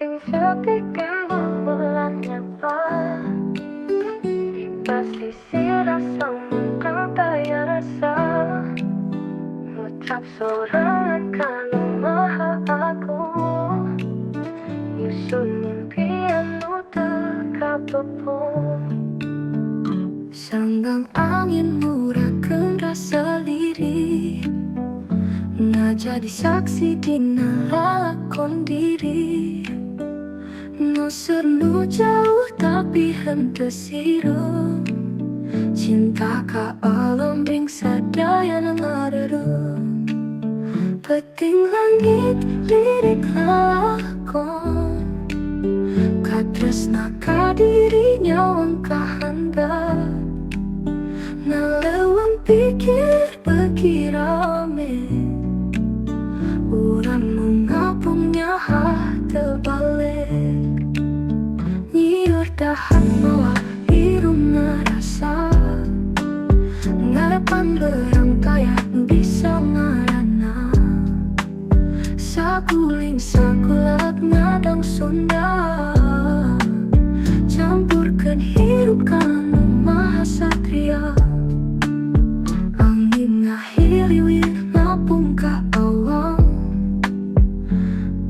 Sing sepikan bulan nyapa di pasisi rasa mungkin daya rasa ngucap sorangan kan maha aku nyusun mimpian teka pepung sanggang angin murahkan rasa lirih nggak jadi saksi di lakon diri no seru jauh tapi hente siru cinta ka alam ring sadaya nangareru peting langit lirik lakon katresna ka dirinya wangkahanda nalewang pikir bekirame urang mengapungnya terbalik nyiur dahan bawa hirum ngerasa ngarepan berang kaya bisa ngarana saguling sagulat ngadang Sunda campurkan hirup kanu maha satria angin ngahiliwir ngapung ka awang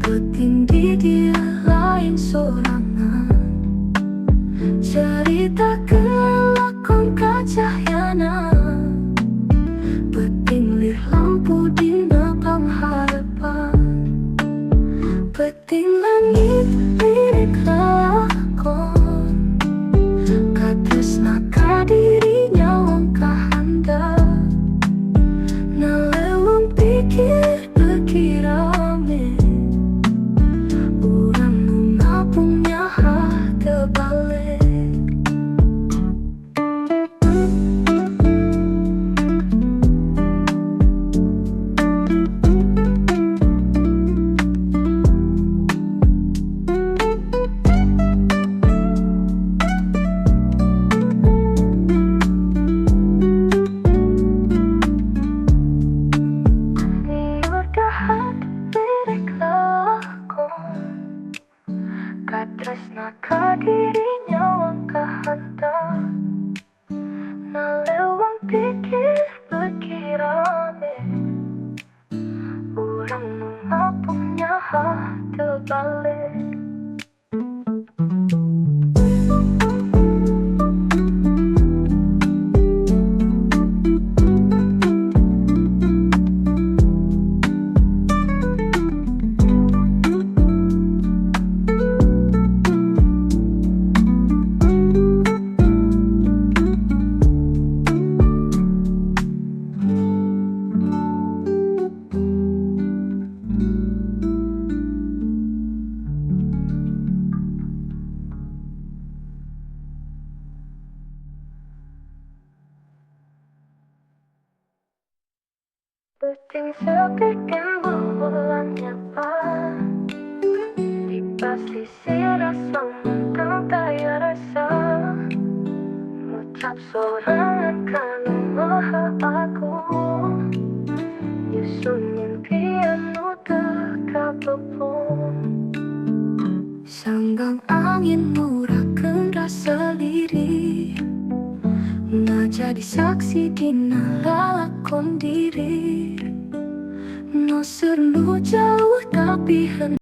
peting di dia lain sorangan cerita kelakon kacahyana peting lir lampu di napang harapan peting langit lirik lakon katresna ka dirinya wangkahanda nalewang pikir bekirame urang mengapungnya terbalik katresna ka dirinya wangkahanda nalewang pikir bekirame urang mengapungnya terbalik peting sepikan bulan nyapa di pasisi rasa mungkin daya rasa ngucap sorangan kan maha aku nyusun mimpian teka pepung sanggang angin murahkan rasa lirih nggak jadi saksi di lakon diri no seru jauh tapi